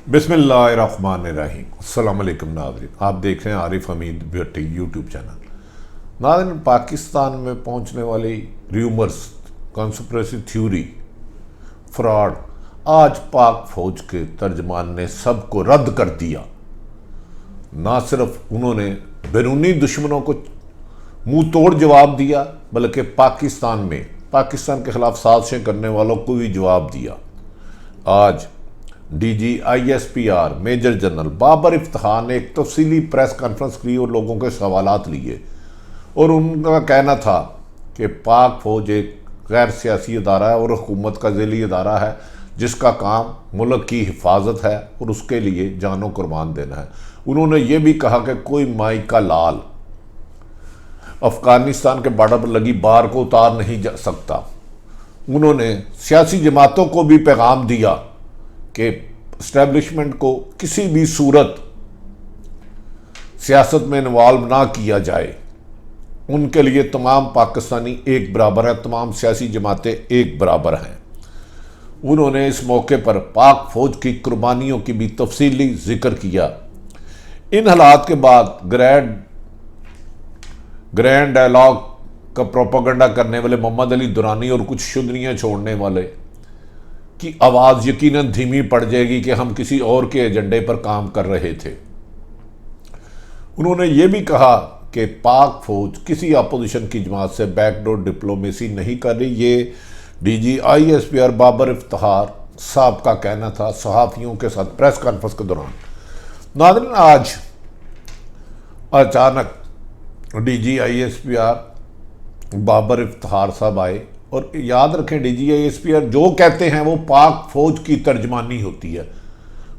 बिस्मिल्लाहिर्रहमानिर्रहीम। अस्सलाम वालेकुम नाज़रीन, आप देख रहे हैं आरिफ हमीद भट्टी यूट्यूब चैनल। नाज़रीन, पाकिस्तान में पहुंचने वाली र्यूमर्स, कॉन्स्पिरेसी थ्योरी, फ्रॉड, आज पाक फौज के तर्जमान ने सबको रद्द कर दिया। ना सिर्फ उन्होंने बैरूनी दुश्मनों को मुंह तोड़ जवाब दिया, बल्कि पाकिस्तान के खिलाफ साजिशें करने वालों को भी जवाब दिया। आज DGISPR major general Babar Iftikhar ने एक तफसीली प्रेस कॉन्फ्रेंस की और लोगों के सवालात लिए, और उनका कहना था कि पाक फौज एक गैर सियासी अदारा है और हुकूमत का ज़ैली अदारा है, जिसका काम मुल्क की हिफाजत है और उसके लिए जानों कुर्बान देना है। उन्होंने ये भी कहा कि कोई माई का लाल अफगानिस्तान के बॉर्डर पर लगी बार को उतार नहीं जा सकता। उन्होंने सियासी जमातों को भी पैगाम दिया कि इस्टेब्लिशमेंट को किसी भी सूरत सियासत में इन्वॉल्व ना किया जाए। उनके लिए तमाम पाकिस्तानी एक बराबर है, तमाम सियासी जमातें एक बराबर हैं। उन्होंने इस मौके पर पाक फौज की कुर्बानियों की भी तफसीली जिक्र किया। इन हालात के बाद ग्रैंड डायलॉग का प्रोपेगेंडा करने वाले मोहम्मद अली दुरानी और कुछ शुदरियाँ छोड़ने वाले की आवाज़ यकीनन धीमी पड़ जाएगी कि हम किसी और के एजेंडे पर काम कर रहे थे। उन्होंने ये भी कहा कि पाक फौज किसी अपोजिशन की जमात से बैकडोर डिप्लोमेसी नहीं कर रही। ये DGISPR बाबर इफ्तिखार साहब का कहना था सहाफ़ियों के साथ प्रेस कॉन्फ्रेंस के दौरान। नाज़रीन, आज अचानक DGISPR बाबर इफ्तिखार साहब आए, और याद रखें DGISPR जो कहते हैं वो पाक फौज की तर्जमानी होती है,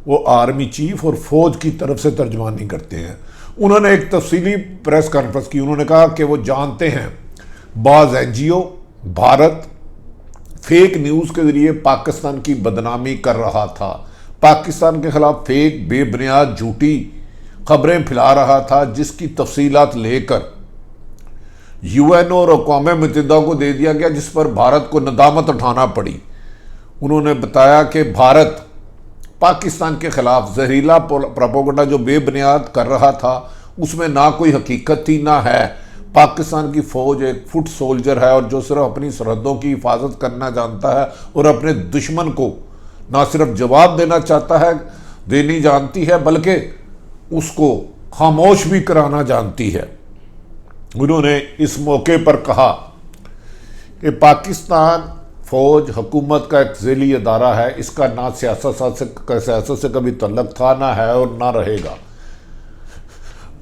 वो आर्मी चीफ और फौज की तरफ से तर्जमानी करते हैं। उन्होंने एक तफसीली प्रेस कॉन्फ्रेंस की। उन्होंने कहा कि वो जानते हैं बाज़ NGO भारत फेक न्यूज़ के ज़रिए पाकिस्तान की बदनामी कर रहा था, पाकिस्तान के खिलाफ फेक बेबुनियाद झूठी खबरें फैला रहा था, जिसकी तफसीलात लेकर UN और अक़वाम मुत्तहिदा को दे दिया गया, जिस पर भारत को नदामत उठाना पड़ी। उन्होंने बताया कि भारत पाकिस्तान के खिलाफ जहरीला प्रोपेगेंडा जो बेबुनियाद कर रहा था, उसमें ना कोई हकीकत थी ना है। पाकिस्तान की फ़ौज एक फुट सोल्जर है और जो सिर्फ अपनी सरहदों की हिफाजत करना जानता है और अपने दुश्मन को ना सिर्फ जवाब देना चाहता है, देनी जानती है, बल्कि उसको खामोश भी कराना जानती है। उन्होंने इस मौके पर कहा कि पाकिस्तान फौज हुकूमत का एक ज़ैली अदारा है, इसका ना सियासत से कभी तल्लुक़ था, ना है और ना रहेगा।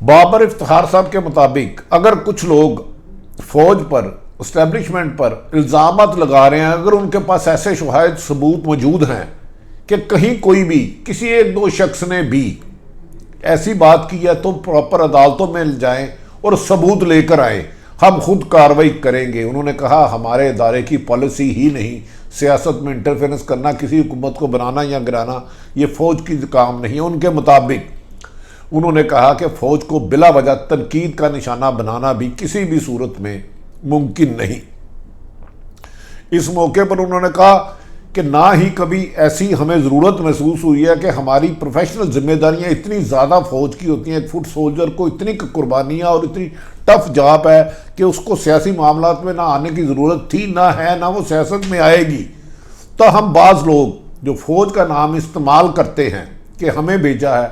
बाबर इफ्तिखार साहब के मुताबिक अगर कुछ लोग फौज पर, इस्टेब्लिशमेंट पर इल्ज़ामात लगा रहे हैं, अगर उनके पास ऐसे शवाहिद सबूत मौजूद हैं कि कहीं कोई भी किसी एक दो शख्स ने भी ऐसी बात की है, तो प्रॉपर अदालतों में जाएं और सबूत लेकर आए, हम खुद कार्रवाई करेंगे। उन्होंने कहा हमारे इदारे की पॉलिसी ही नहीं सियासत में इंटरफेरेंस करना, किसी हुकूमत को बनाना या गिराना, ये फ़ौज की काम नहीं है। उनके मुताबिक उन्होंने कहा कि फ़ौज को बिला वजह तनकीद का निशाना बनाना भी किसी भी सूरत में मुमकिन नहीं। इस मौके पर उन्होंने कहा कि ना ही कभी ऐसी हमें ज़रूरत महसूस हुई है कि हमारी प्रोफेशनल जिम्मेदारियां इतनी ज़्यादा फ़ौज की होती हैं। एक फुट सोल्जर को इतनी कुर्बानियाँ और इतनी टफ जॉब है कि उसको सियासी मामलात में ना आने की ज़रूरत थी, ना है, ना वो सियासत में आएगी। तो हम बाज़ लोग जो फ़ौज का नाम इस्तेमाल करते हैं कि हमें भेजा है,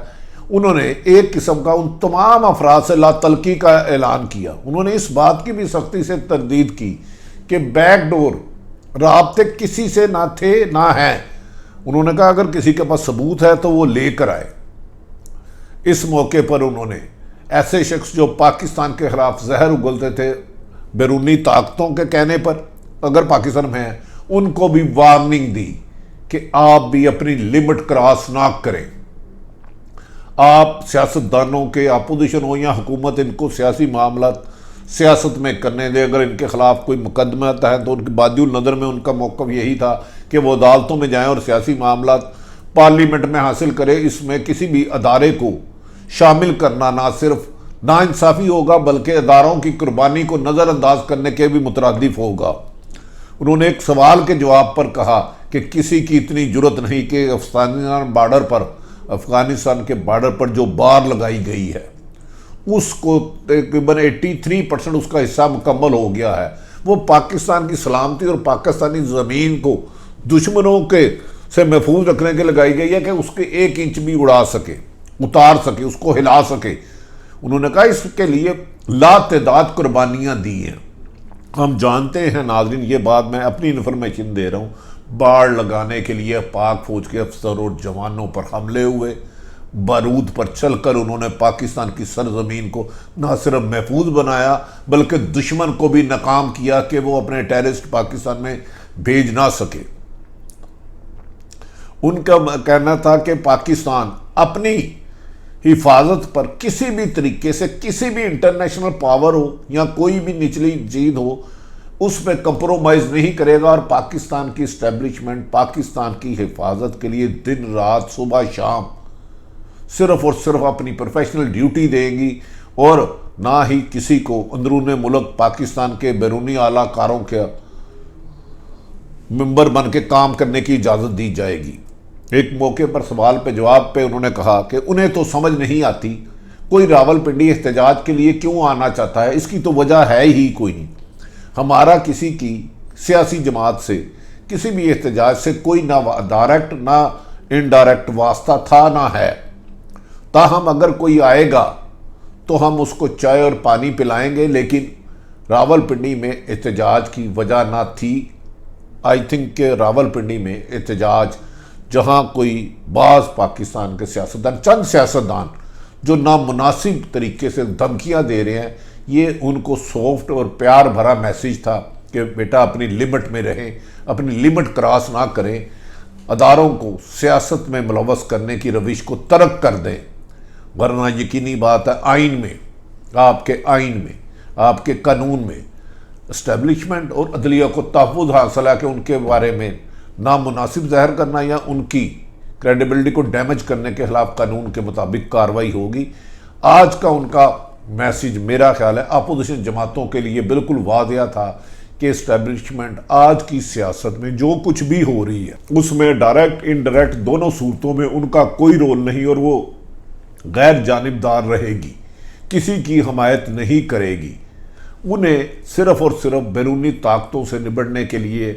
उन्होंने एक किस्म का उन तमाम अफराद से लातल्की का ऐलान किया। उन्होंने इस बात की भी सख्ती से तरदीद की कि बैकडोर राब्ते किसी से ना थे ना हैं। उन्होंने कहा अगर किसी के पास सबूत है तो वो लेकर आए। इस मौके पर उन्होंने ऐसे शख्स जो पाकिस्तान के खिलाफ जहर उगलते थे बैरूनी ताकतों के कहने पर, अगर पाकिस्तान में हैं, उनको भी वार्निंग दी कि आप भी अपनी लिमिट क्रॉस ना करें। आप सियासतदानों के अपोजिशन हो या हुकूमत, इनको सियासी मामलात सियासत में करने दे। अगर इनके खिलाफ कोई मुकदमा है तो उनके बादिउल नज़र में उनका मौक़िफ़ यही था कि वो अदालतों में जाएं और सियासी मामलात पार्लियामेंट में हासिल करें। इसमें किसी भी अदारे को शामिल करना ना सिर्फ नाइंसाफ़ी होगा, बल्कि अदारों की कुर्बानी को नज़रअंदाज करने के भी मुतरादिफ होगा। उन्होंने एक सवाल के जवाब पर कहा कि किसी की इतनी जुर्रत नहीं कि अफगानिस्तान बॉर्डर पर अफगानिस्तान के बॉर्डर पर जो बार लगाई गई है उसको तकरीबन 83% उसका हिस्सा मुकम्मल हो गया है। वो पाकिस्तान की सलामती और पाकिस्तानी ज़मीन को दुश्मनों के से महफूज रखने के लगाई गई है कि उसके 1 इंच भी उड़ा सके, उतार सके, उसको हिला सके। उन्होंने कहा इसके लिए लातेदाद कुर्बानियाँ दी हैं। हम जानते हैं नाज़रीन, ये बात मैं अपनी इन्फॉर्मेशन दे रहा हूँ, बाढ़ लगाने के लिए पाक फौज के अफसर और जवानों पर हमले हुए, बारूद पर चलकर उन्होंने पाकिस्तान की सरजमीन को न सिर्फ महफूज बनाया बल्कि दुश्मन को भी नाकाम किया कि वो अपने टेररिस्ट पाकिस्तान में भेज ना सके। उनका कहना था कि पाकिस्तान अपनी हिफाजत पर किसी भी तरीके से किसी भी इंटरनेशनल पावर हो या कोई भी निचली चीज हो उसमें कंप्रोमाइज नहीं करेगा और पाकिस्तान की इस्टेब्लिशमेंट पाकिस्तान की हिफाजत के लिए दिन रात सुबह शाम सिर्फ और सिर्फ अपनी प्रोफेशनल ड्यूटी देंगी और ना ही किसी को अंदरूनी मुल्क पाकिस्तान के बैरूनी आलाकारों के मेंबर बन के काम करने की इजाज़त दी जाएगी। एक मौके पर सवाल पे जवाब पे उन्होंने कहा कि उन्हें तो समझ नहीं आती कोई रावलपिंडी एहतजाज के लिए क्यों आना चाहता है, इसकी तो वजह है ही कोई नहीं। हमारा किसी की सियासी जमात से किसी भी एहतजाज से कोई ना डायरेक्ट ना इनडायरेक्ट वास्ता था ना है। ताहम अगर कोई आएगा तो हम उसको चाय और पानी पिलाएंगे, लेकिन रावलपिंडी में एहतजाज की वजह ना थी। आई थिंक के रावलपिंडी में एहतजाज जहां कोई बाज़ पाकिस्तान के सियासतदान, चंद सियासतदान जो नामुनासिब तरीके से धमकियां दे रहे हैं, ये उनको सॉफ्ट और प्यार भरा मैसेज था कि बेटा अपनी लिमिट में रहें, अपनी लिमिट क्रॉस ना करें, अदारों को सियासत में मुलव्वस करने की रविश को तर्क कर दें। वरना यकीनी बात है आइन में, आपके कानून में इस्टेब्लिशमेंट और अदलिया को तहफ़्फ़ुज़ हासिल है कि उनके बारे में नामुनासिब ज़ाहिर करना या उनकी क्रेडिबिलिटी को डैमेज करने के खिलाफ कानून के मुताबिक कार्रवाई होगी। आज का उनका मैसेज मेरा ख्याल है अपोजिशन जमातों के लिए बिल्कुल वाज़िया था कि इस्टेब्लिशमेंट आज की सियासत में जो कुछ भी हो रही है उसमें डायरेक्ट इनडायरेक्ट दोनों सूरतों में उनका कोई रोल नहीं और वो गैर जानिबदार रहेगी, किसी की हमायत नहीं करेगी। उन्हें सिर्फ और सिर्फ बैरूनी ताकतों से निपटने के लिए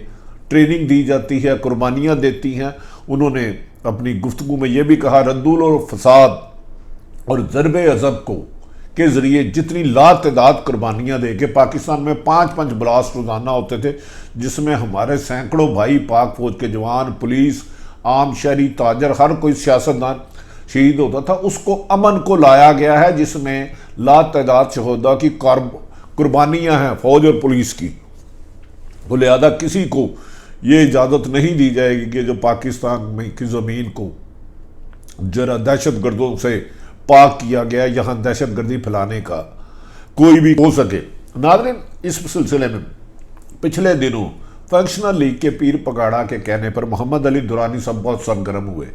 ट्रेनिंग दी जाती है, कुर्बानियाँ देती हैं। उन्होंने अपनी गुफ्तगू में यह भी कहा रद्दुल और फसाद और ज़रबे अज़ब को के ज़रिए जितनी लातदाद कुर्बानियाँ दे के पाकिस्तान में 5-5 ब्लास्ट रोज़ाना होते थे जिसमें हमारे सैकड़ों भाई पाक फौज के जवान, पुलिस, आम शहरी, ताजर, हर कोई सियासतदान शहीद होता था, उसको अमन को लाया गया है जिसमें लातदाद शहदा की कुर्बानियाँ हैं फौज और पुलिस की। तो लिहाजा किसी को ये इजाज़त नहीं दी जाएगी कि जो पाकिस्तान में की ज़मीन को जरा दहशत गर्दों से पाक किया गया, यहाँ दहशत गर्दी फैलाने का कोई भी हो सके। नाज़रीन, इस सिलसिले में पिछले दिनों फंक्शनल लीग के पीर पगाड़ा के कहने पर मोहम्मद अली दुरानी साहब बहुत सरगर्म हुए।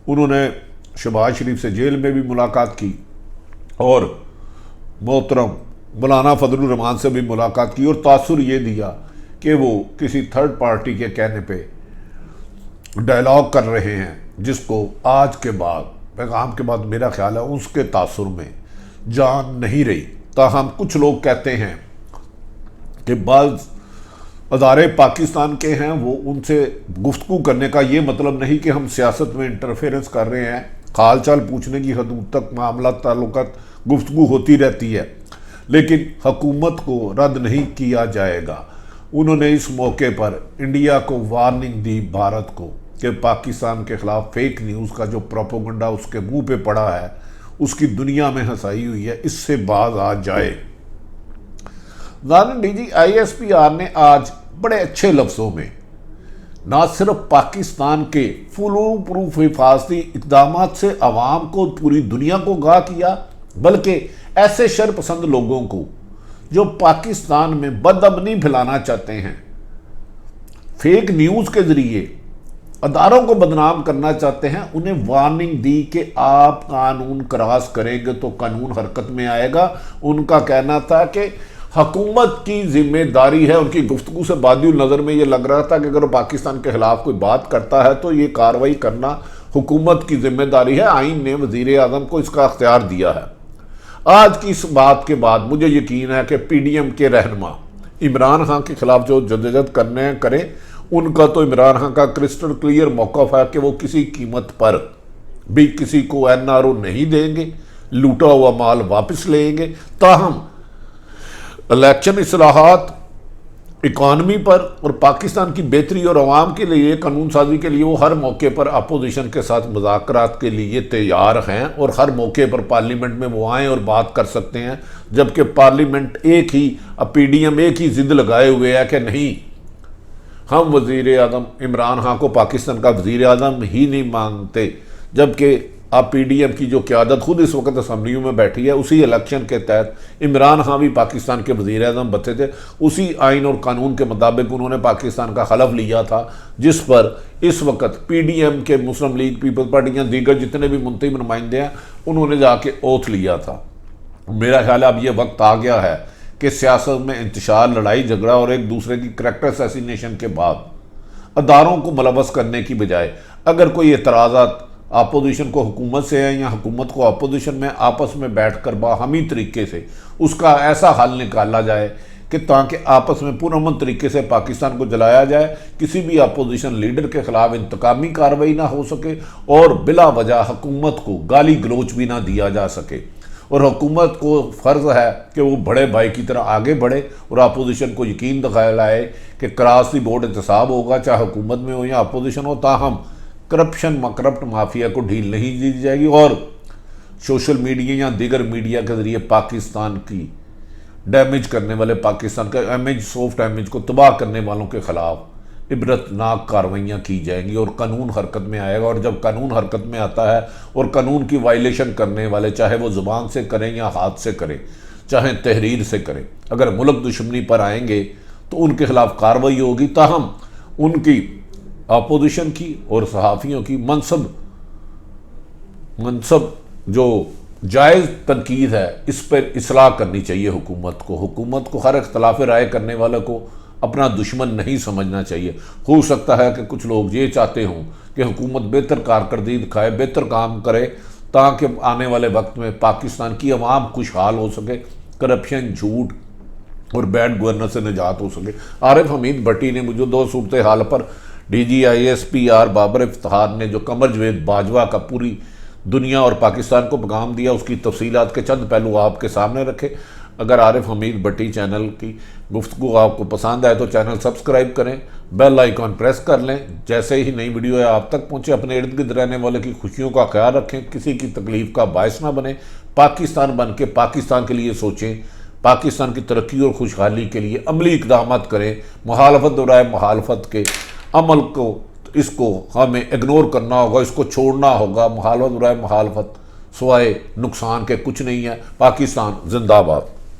उन्होंने शहबाज शरीफ से जेल में भी मुलाकात की और मोहतरम मौलाना फजलुर रहमान से भी मुलाकात की और तासुर ये दिया कि वो किसी थर्ड पार्टी के कहने पे डायलॉग कर रहे हैं जिसको आज के बाद पैगाम के बाद मेरा ख्याल है उसके तासुर में जान नहीं रही। ताहम कुछ लोग कहते हैं कि बाज़ अदारे पाकिस्तान के हैं, वो उनसे गुफ्तगू करने का ये मतलब नहीं कि हम सियासत में इंटरफेरेंस कर रहे हैं। हाल चाल पूछने की हदूद तक मामला ताल्लुकात गुफ्तगू होती रहती है, लेकिन हुकूमत को रद्द नहीं किया जाएगा। उन्होंने इस मौके पर इंडिया को वार्निंग दी, भारत को, कि पाकिस्तान के खिलाफ फेक न्यूज़ का जो प्रोपोगंडा उसके मुंह पे पड़ा है उसकी दुनिया में हंसाई हुई है, इससे बाज आ जाए। डीजी ISPR ने आज बड़े अच्छे लफ्ज़ों में ना सिर्फ पाकिस्तान के फुल प्रूफ हिफाजती इकदाम से आवाम को, पूरी दुनिया को आगाह किया, बल्कि ऐसे शरपसंद लोगों को जो पाकिस्तान में बदअमनी फैलाना चाहते हैं, फेक न्यूज़ के ज़रिए अदारों को बदनाम करना चाहते हैं, उन्हें वार्निंग दी कि आप कानून क्रॉस करेंगे तो कानून हरकत में आएगा। उनका कहना था कि हुकूमत की जिम्मेदारी है। उनकी गुफ्तगू से बादिल नज़र में ये लग रहा था कि अगर पाकिस्तान के खिलाफ कोई बात करता है तो ये कार्रवाई करना हुकूमत की जिम्मेदारी है, आइन ने वजीर आज़म को इसका अख्तियार दिया है। आज की इस बात के बाद मुझे यकीन है कि PDM के रहनुमा इमरान खान के खिलाफ जो जदोजहद करने करें, उनका तो इमरान खान का क्रिस्टल क्लियर मौक़िफ़ है कि वो किसी कीमत पर भी किसी को NRO नहीं देंगे, लूटा हुआ माल वापस लेंगे। ताहम इलेक्शन इस्लाहात, इकॉनमी पर और पाकिस्तान की बेहतरी और अवाम के लिए कानून साजी के लिए वो हर मौके पर अपोजिशन के साथ मुज़ाकरात के लिए तैयार हैं और हर मौके पर पार्लियामेंट में वो आएँ और बात कर सकते हैं। जबकि पार्लियामेंट एक ही PDM एक ही जिद लगाए हुए है कि नहीं, हम वज़ीर आज़म इमरान खान को पाकिस्तान का वज़ीर आज़म ही नहीं मानते। जबकि अब PDM की जो क़यादत खुद इस वक्त असम्बलियों में बैठी है, उसी इलेक्शन के तहत इमरान खान भी पाकिस्तान के वज़ीर आज़म बचे थे। उसी आइन और कानून के मुताबिक उन्होंने पाकिस्तान का हलफ लिया था, जिस पर इस वक्त PDM के मुस्लिम लीग, पीपल्स पार्टी या दीगर जितने भी मुंतखब नुमाइंदे हैं, उन्होंने जाके ओथ लिया था। मेरा ख्याल है अब ये वक्त आ गया है कि सियासत में इंतशार, लड़ाई झगड़ा और एक दूसरे की करैक्टर असैसिनेशन के बाद अदारों को मुलव्वस करने की बजाय अगर कोई एतराज़ात अपोजिशन को हुकूमत से है या हुकूमत को अपोजिशन में आपस में बैठकर बाहमी तरीके से उसका ऐसा हल निकाला जाए कि ताकि आपस में पुरअमन तरीके से पाकिस्तान को जलाया जाए, किसी भी अपोजिशन लीडर के खिलाफ इंतकामी कार्रवाई ना हो सके और बिला वजह हुकूमत को गाली गलोच भी ना दिया जा सके। और हुकूमत को फ़र्ज़ है कि वो बड़े भाई की तरह आगे बढ़े और अपोजिशन को यकीन दिलाए कि क्रॉस द बोर्ड एहतसाब होगा, चाहे हुकूमत में हो या अपोजिशन हो। ताहम करप्ट माफिया को ढील नहीं दी जाएगी और सोशल मीडिया या दीगर मीडिया के ज़रिए पाकिस्तान की डैमेज करने वाले, पाकिस्तान का इमेज, सॉफ्ट इमेज को तबाह करने वालों के खिलाफ इबरतनाक कार्रवाइयाँ की जाएंगी और कानून हरकत में आएगा। और जब कानून हरकत में आता है और कानून की वायलेशन करने वाले, चाहे वो ज़ुबान से करें या हाथ से करें, चाहे तहरीर से करें, अगर मुल्क दुश्मनी पर आएंगे तो उनके खिलाफ कार्रवाई होगी। ताहम उनकी अपोजिशन की और सहाफ़ियों की मनसब जो जायज़ तनकीद है, इस पर इस्लाह करनी चाहिए हुकूमत को। हुकूमत को हर इख्तलाफ राय करने वाले को अपना दुश्मन नहीं समझना चाहिए। हो सकता है कि कुछ लोग ये चाहते हों कि हुकूमत बेहतर कारकर्दगी दिखाए, बेहतर काम करे, ताकि आने वाले वक्त में पाकिस्तान की अवाम खुशहाल हो सके, करप्शन, झूठ और बैड गवर्नर से निजात हो सके। आरिफ हमीद भट्टी ने मुझे 2 सूरत हाल पर DGISPR बाबर इफ्तिखार ने जो कमर जवेद बाजवा का पूरी दुनिया और पाकिस्तान को पैगाम दिया, उसकी तफसीलात के चंद पहलू आपके सामने रखे। अगर आरिफ हमीद भट्टी चैनल की गुफ्तगू आपको पसंद आए तो चैनल सब्सक्राइब करें, बेल आइकॉन प्रेस कर लें। जैसे ही नई वीडियो है आप तक पहुँचे। अपने इर्द गिर्द रहने वाले की खुशियों का ख्याल रखें, किसी की तकलीफ का बायस ना बने। पाकिस्तान बन के पाकिस्तान के लिए सोचें, पाकिस्तान की तरक्की और खुशहाली के लिए अमली इक़दाम करें। मुखालफत दोहराए मुखालफत के अमल को, इसको हमें इग्नोर करना होगा, इसको छोड़ना होगा। मुखालफत दोहराए मुखालफत सिवाय नुकसान के कुछ नहीं है। पाकिस्तान जिंदाबाद।